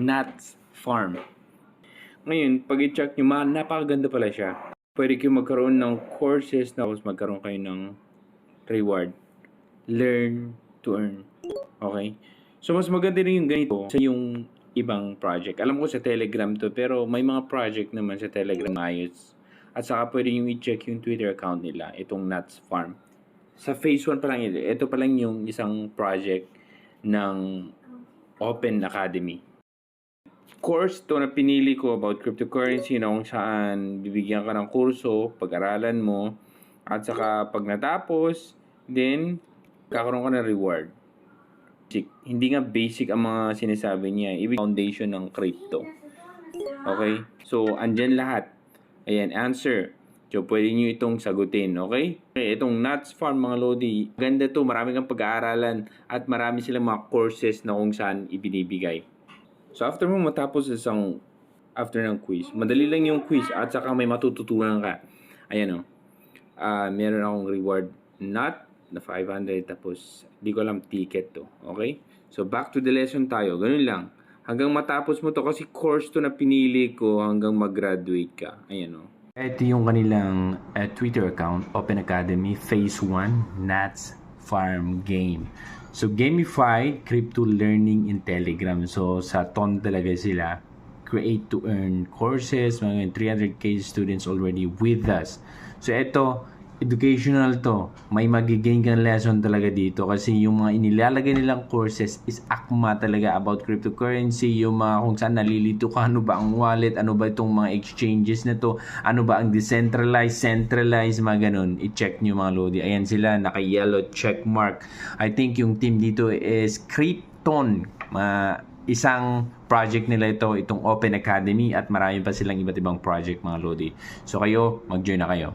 Nuts Farm. Ngayon, pag i-check nyo, napakaganda pala siya. Pwede kayo magkaroon ng courses, tapos magkaroon kayo ng reward. Learn to earn. Okay? So, mas maganda rin yung ganito sa yung ibang project. Alam ko sa Telegram to, pero may mga project naman sa Telegram ayos. At saka pwede yung i-check yung Twitter account nila, itong Nuts Farm. Sa phase 1 pa lang ito. Ito pa lang yung isang project ng Open Academy. Course to na pinili ko about cryptocurrency na kung saan bibigyan ka ng kurso, pag-aralan mo, at saka pag natapos, then kakaroon ka ng reward. Hindi nga basic ang mga sinasabi niya. Ibig foundation ng crypto. Okay? So, andyan lahat. Ayan, answer. So, pwede nyo itong sagutin. Okay? Itong Nuts Farm, mga Lodi, ganda to. Marami kang pag-aaralan at marami silang mga courses na kung saan ibinibigay. So, after mo matapos after ng quiz, madali lang yung quiz at saka may matututunan ka. Ayan o. Meron akong reward nut na 500 tapos di ko alam ticket to. Okay? So, back to the lesson tayo. Ganun lang. Hanggang matapos mo to kasi course to na pinili ko hanggang mag-graduate ka. Ayan o. Ito yung kanilang Twitter account, Open Academy, Phase 1, Nuts Farm Game. So, gamified crypto learning in Telegram. So, sa ton talaga sila. Create to earn courses. Mga 300k students already with us. So, ito, educational to. May magigain kang lesson talaga dito kasi yung mga inilalagay nilang courses is akma talaga about cryptocurrency, yung mga kung saan nalilito ka, ano ba ang wallet, ano ba itong mga exchanges na to, ano ba ang decentralized, centralized, mga ganun. I-check nyo mga Lodi. Ayan sila, naka-yellow check mark. I think yung team dito is Krypton. Isang project nila itong Open Academy at marami pa silang iba't ibang project mga Lodi. So kayo, mag-join na kayo.